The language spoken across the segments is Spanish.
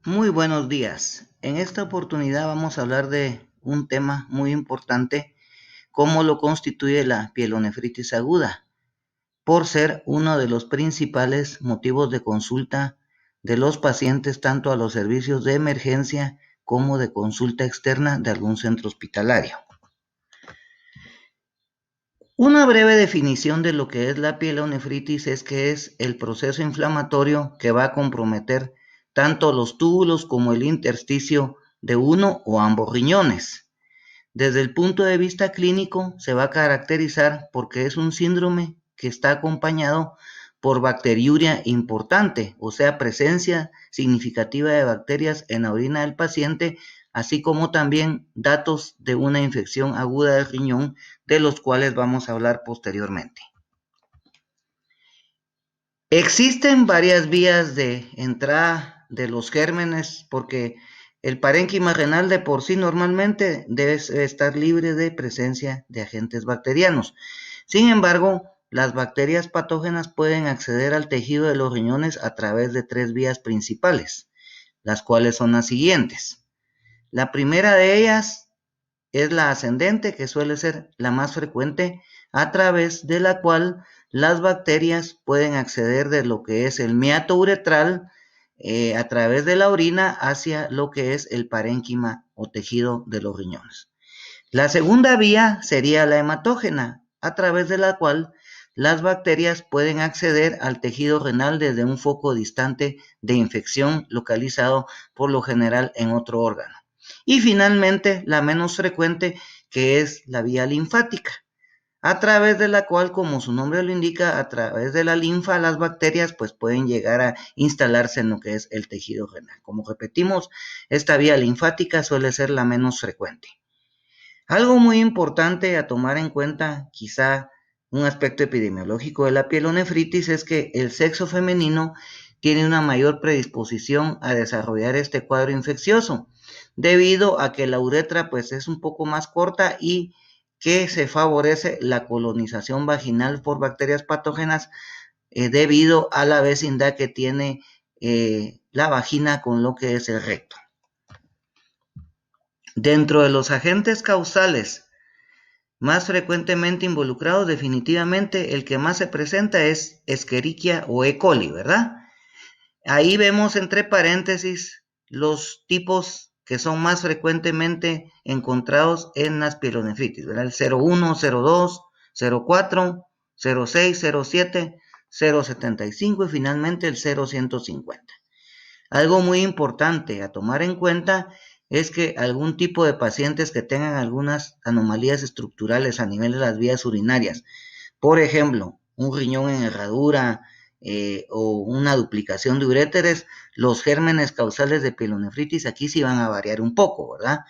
Muy buenos días. En esta oportunidad vamos a hablar de un tema muy importante, cómo lo constituye la pielonefritis aguda, por ser uno de los principales motivos de consulta de los pacientes tanto a los servicios de emergencia como de consulta externa de algún centro hospitalario. Una breve definición de lo que es la pielonefritis es que es el proceso inflamatorio que va a comprometer tanto los túbulos como el intersticio de uno o ambos riñones. Desde el punto de vista clínico, se va a caracterizar porque es un síndrome que está acompañado por bacteriuria importante, o sea, presencia significativa de bacterias en la orina del paciente, así como también datos de una infección aguda del riñón, de los cuales vamos a hablar posteriormente. Existen varias vías de entrada de los gérmenes porque el parénquima renal de por sí normalmente debe estar libre de presencia de agentes bacterianos. Sin embargo, las bacterias patógenas pueden acceder al tejido de los riñones a través de tres vías principales, las cuales son las siguientes. La primera de ellas es la ascendente, que suele ser la más frecuente, a través de la cual las bacterias pueden acceder de lo que es el meato uretral a través de la orina hacia lo que es el parénquima o tejido de los riñones. La segunda vía sería la hematógena, a través de la cual las bacterias pueden acceder al tejido renal desde un foco distante de infección localizado por lo general en otro órgano. Y finalmente, la menos frecuente, que es la vía linfática, a través de la cual, como su nombre lo indica, a través de la linfa, las bacterias pues pueden llegar a instalarse en lo que es el tejido renal. Como repetimos, esta vía linfática suele ser la menos frecuente. Algo muy importante a tomar en cuenta, quizá un aspecto epidemiológico de la pielonefritis, es que el sexo femenino tiene una mayor predisposición a desarrollar este cuadro infeccioso, debido a que la uretra pues es un poco más corta y que se favorece la colonización vaginal por bacterias patógenas debido a la vecindad que tiene la vagina con lo que es el recto. Dentro de los agentes causales más frecuentemente involucrados, definitivamente el que más se presenta es Escherichia o E. coli, ¿verdad? Ahí vemos entre paréntesis los tipos que son más frecuentemente encontrados en las pielonefritis, ¿verdad? El 01, 02, 04, 06, 07, 075 y finalmente el 0150. Algo muy importante a tomar en cuenta es que algún tipo de pacientes que tengan algunas anomalías estructurales a nivel de las vías urinarias, por ejemplo, un riñón en herradura o una duplicación de uréteres, los gérmenes causales de pielonefritis aquí sí van a variar un poco, ¿verdad?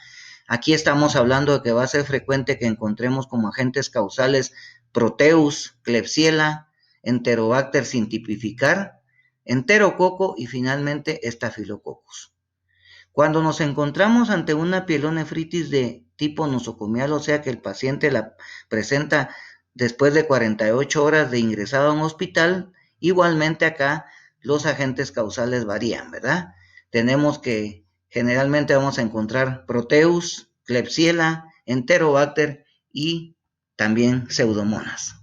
Aquí estamos hablando de que va a ser frecuente que encontremos como agentes causales Proteus, Klebsiella, Enterobacter sin tipificar, Enterococo y finalmente Staphylococcus. Cuando nos encontramos ante una pielonefritis de tipo nosocomial, o sea que el paciente la presenta después de 48 horas de ingresado a un hospital, igualmente acá los agentes causales varían, ¿verdad? Tenemos que generalmente vamos a encontrar Proteus, Klebsiella, Enterobacter y también Pseudomonas.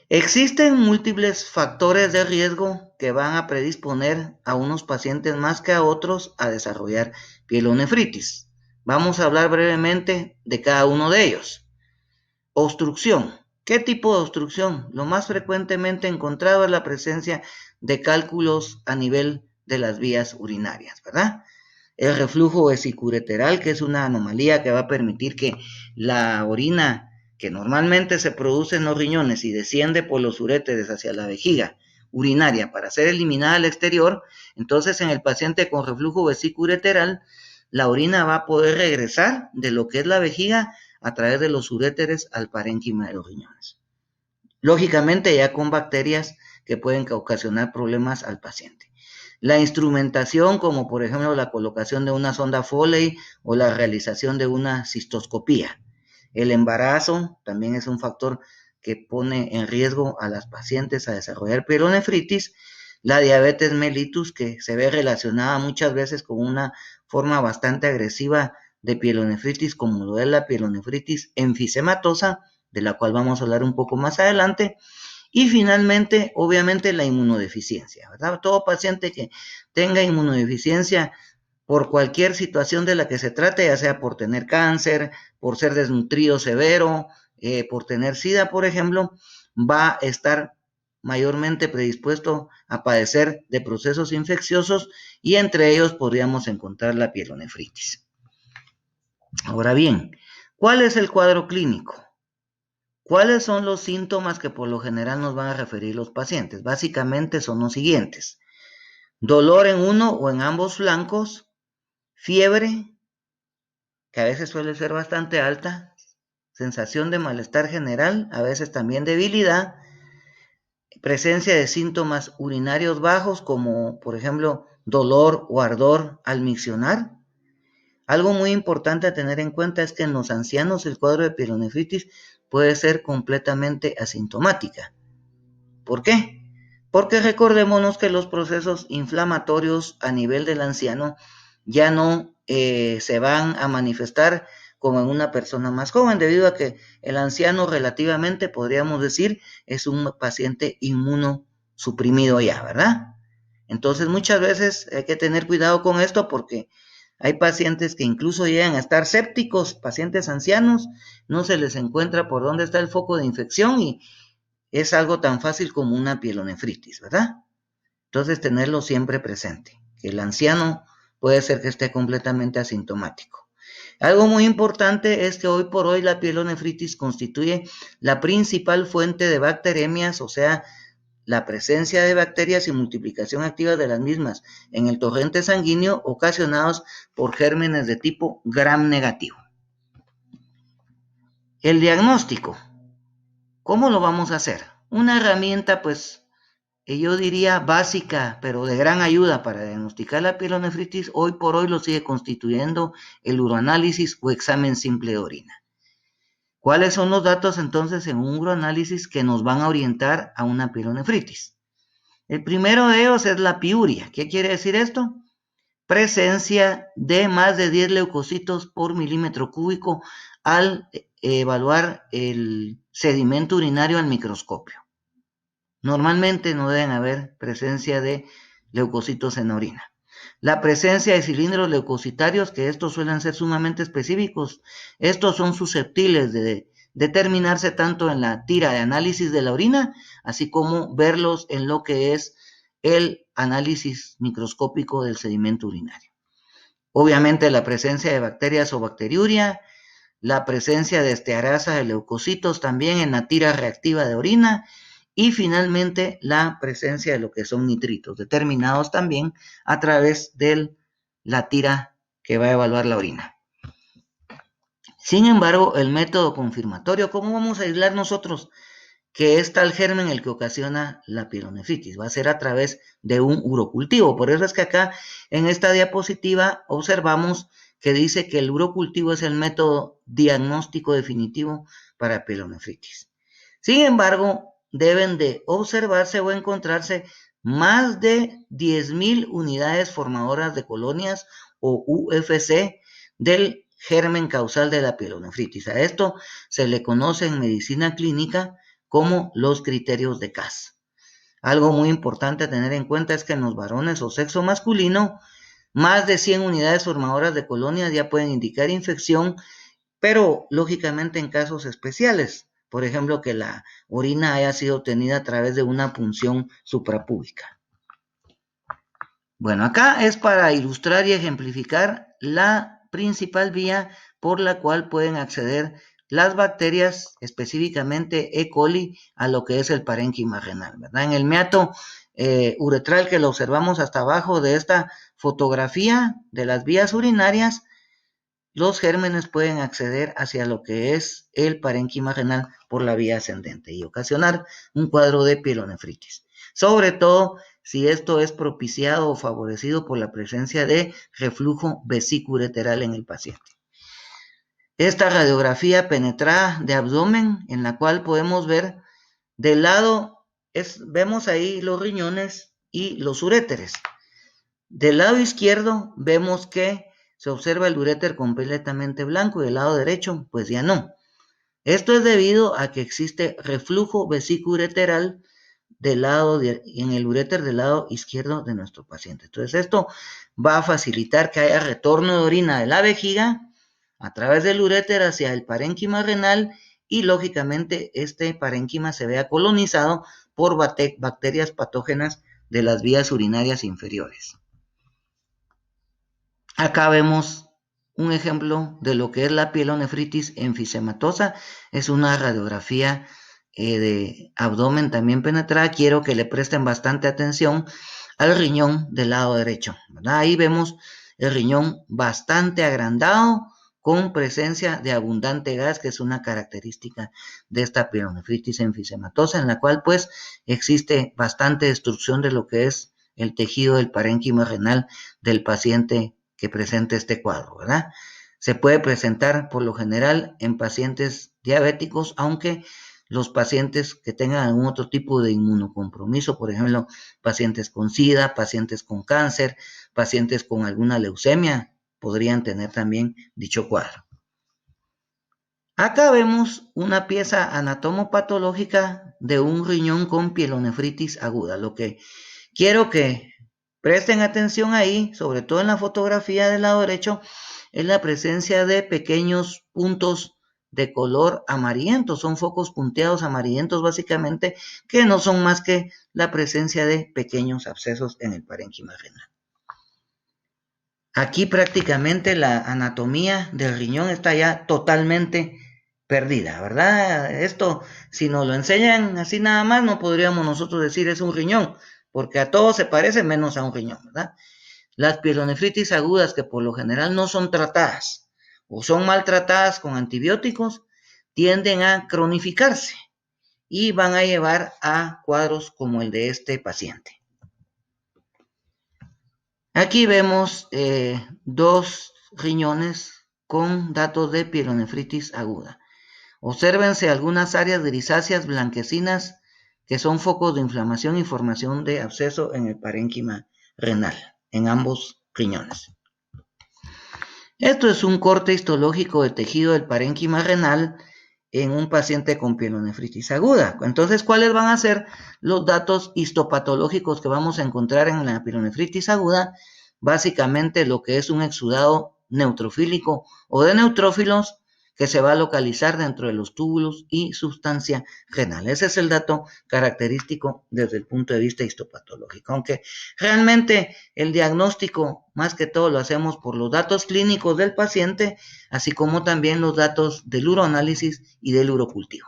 Existen múltiples factores de riesgo que van a predisponer a unos pacientes más que a otros a desarrollar pielonefritis. Vamos a hablar brevemente de cada uno de ellos. Obstrucción. ¿Qué tipo de obstrucción? Lo más frecuentemente encontrado es la presencia de cálculos a nivel de las vías urinarias, ¿verdad? El reflujo vesicureteral, que es una anomalía que va a permitir que la orina que normalmente se produce en los riñones y desciende por los uréteres hacia la vejiga urinaria para ser eliminada al exterior, entonces en el paciente con reflujo vesicureteral, la orina va a poder regresar de lo que es la vejiga a través de los uréteres al parénquima de los riñones. Lógicamente ya con bacterias que pueden ocasionar problemas al paciente. La instrumentación, como por ejemplo la colocación de una sonda Foley o la realización de una cistoscopía. El embarazo también es un factor que pone en riesgo a las pacientes a desarrollar pielonefritis. la diabetes mellitus, que se ve relacionada muchas veces con una forma bastante agresiva de pielonefritis, como lo es la pielonefritis enfisematosa, de la cual vamos a hablar un poco más adelante. Y finalmente, obviamente, la inmunodeficiencia, ¿verdad? Todo paciente que tenga inmunodeficiencia por cualquier situación de la que se trate, ya sea por tener cáncer, por ser desnutrido severo, por tener SIDA, por ejemplo, va a estar mayormente predispuesto a padecer de procesos infecciosos y entre ellos podríamos encontrar la pielonefritis. Ahora bien, ¿cuál es el cuadro clínico? ¿Cuáles son los síntomas que por lo general nos van a referir los pacientes? Básicamente son los siguientes: dolor en uno o en ambos flancos, fiebre, que a veces suele ser bastante alta, sensación de malestar general, a veces también debilidad, presencia de síntomas urinarios bajos como por ejemplo dolor o ardor al miccionar. Algo muy importante a tener en cuenta es que en los ancianos el cuadro de pielonefritis puede ser completamente asintomática. ¿Por qué? Porque recordémonos que los procesos inflamatorios a nivel del anciano ya no se van a manifestar como en una persona más joven, debido a que el anciano relativamente, podríamos decir, es un paciente inmunosuprimido ya, ¿verdad? Entonces muchas veces hay que tener cuidado con esto porque hay pacientes que incluso llegan a estar sépticos, pacientes ancianos, no se les encuentra por dónde está el foco de infección y es algo tan fácil como una pielonefritis, ¿verdad? Entonces tenerlo siempre presente, que el anciano puede ser que esté completamente asintomático. Algo muy importante es que hoy por hoy la pielonefritis constituye la principal fuente de bacteremias, o sea, la presencia de bacterias y multiplicación activa de las mismas en el torrente sanguíneo ocasionados por gérmenes de tipo gram negativo. El diagnóstico, ¿cómo lo vamos a hacer? Una herramienta, pues, yo diría básica, pero de gran ayuda para diagnosticar la pielonefritis, hoy por hoy lo sigue constituyendo el uroanálisis o examen simple de orina. ¿Cuáles son los datos entonces en un uroanálisis que nos van a orientar a una pielonefritis? El primero de ellos es la piuria. ¿Qué quiere decir esto? Presencia de más de 10 leucocitos por milímetro cúbico al evaluar el sedimento urinario al microscopio. Normalmente no deben haber presencia de leucocitos en la orina. La presencia de cilindros leucocitarios, que estos suelen ser sumamente específicos, estos son susceptibles de determinarse tanto en la tira de análisis de la orina, así como verlos en lo que es el análisis microscópico del sedimento urinario. Obviamente la presencia de bacterias o bacteriuria, la presencia de estearasa de leucocitos también en la tira reactiva de orina y finalmente la presencia de lo que son nitritos, determinados también a través de la tira que va a evaluar la orina. Sin embargo, el método confirmatorio, ¿cómo vamos a aislar nosotros que es tal germen el que ocasiona la pielonefritis? Va a ser a través de un urocultivo. Por eso es que acá en esta diapositiva observamos que dice que el urocultivo es el método diagnóstico definitivo para pielonefritis. Sin embargo, deben de observarse o encontrarse más de 10.000 unidades formadoras de colonias o UFC del germen causal de la pielonefritis. A esto se le conoce en medicina clínica como los criterios de Cass. Algo muy importante a tener en cuenta es que en los varones o sexo masculino, más de 100 unidades formadoras de colonias ya pueden indicar infección, pero lógicamente en casos especiales, por ejemplo, que la orina haya sido obtenida a través de una punción suprapúbica. Bueno, acá es para ilustrar y ejemplificar la principal vía por la cual pueden acceder las bacterias, específicamente E. coli, a lo que es el parénquima renal, ¿verdad? En el meato uretral que lo observamos hasta abajo de esta fotografía de las vías urinarias, los gérmenes pueden acceder hacia lo que es el parénquima renal por la vía ascendente y ocasionar un cuadro de pielonefritis. Sobre todo si esto es propiciado o favorecido por la presencia de reflujo vesículo-ureteral en el paciente. Esta radiografía penetrada de abdomen, en la cual podemos ver del lado, vemos ahí los riñones y los uréteres. Del lado izquierdo vemos que se observa el uréter completamente blanco y del lado derecho pues ya no. Esto es debido a que existe reflujo vesículo-ureteral en el uréter del lado izquierdo de nuestro paciente. Entonces esto va a facilitar que haya retorno de orina de la vejiga a través del uréter hacia el parénquima renal y lógicamente este parénquima se vea colonizado por bacterias patógenas de las vías urinarias inferiores. Acá vemos un ejemplo de lo que es la pielonefritis enfisematosa. Es una radiografía de abdomen también penetrada. Quiero que le presten bastante atención al riñón del lado derecho, ¿verdad? Ahí vemos el riñón bastante agrandado con presencia de abundante gas, que es una característica de esta pielonefritis enfisematosa, en la cual pues existe bastante destrucción de lo que es el tejido del parénquima renal del paciente que presente este cuadro, ¿verdad? Se puede presentar por lo general en pacientes diabéticos, aunque los pacientes que tengan algún otro tipo de inmunocompromiso, por ejemplo, pacientes con SIDA, pacientes con cáncer, pacientes con alguna leucemia, podrían tener también dicho cuadro. Acá vemos una pieza anatomopatológica de un riñón con pielonefritis aguda. Lo que quiero que presten atención ahí, sobre todo en la fotografía del lado derecho, es la presencia de pequeños puntos de color amarillento. Son focos punteados amarillentos básicamente, que no son más que la presencia de pequeños abscesos en el parénquima renal. Aquí prácticamente la anatomía del riñón está ya totalmente perdida, ¿verdad? Esto, si nos lo enseñan así nada más, no podríamos nosotros decir es un riñón, porque a todo se parece menos a un riñón, ¿verdad? Las pielonefritis agudas, que por lo general no son tratadas o son maltratadas con antibióticos, tienden a cronificarse y van a llevar a cuadros como el de este paciente. Aquí vemos dos riñones con datos de pielonefritis aguda. Obsérvense algunas áreas grisáceas blanquecinas que son focos de inflamación y formación de absceso en el parénquima renal, en ambos riñones. Esto es un corte histológico de tejido del parénquima renal en un paciente con pielonefritis aguda. Entonces, ¿cuáles van a ser los datos histopatológicos que vamos a encontrar en la pielonefritis aguda? Básicamente lo que es un exudado neutrofílico o de neutrófilos que se va a localizar dentro de los túbulos y sustancia renal. Ese es el dato característico desde el punto de vista histopatológico, aunque realmente el diagnóstico más que todo lo hacemos por los datos clínicos del paciente, así como también los datos del uroanálisis y del urocultivo.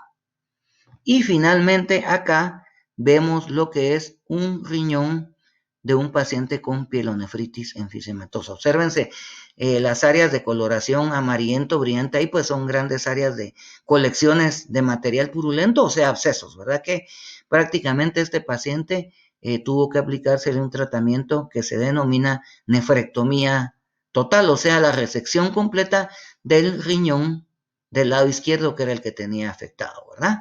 Y finalmente acá vemos lo que es un riñón de un paciente con pielonefritis enfisematosa. Obsérvense las áreas de coloración amarillento brillante ahí, pues son grandes áreas de colecciones de material purulento, o sea, abscesos, ¿verdad? Que prácticamente este paciente tuvo que aplicársele un tratamiento que se denomina nefrectomía total, o sea, la resección completa del riñón del lado izquierdo, que era el que tenía afectado, ¿verdad?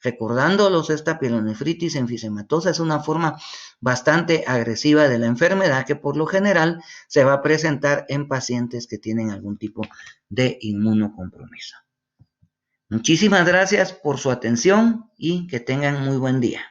Recordándolos, esta pielonefritis enfisematosa es una forma bastante agresiva de la enfermedad que por lo general se va a presentar en pacientes que tienen algún tipo de inmunocompromiso. Muchísimas gracias por su atención y que tengan muy buen día.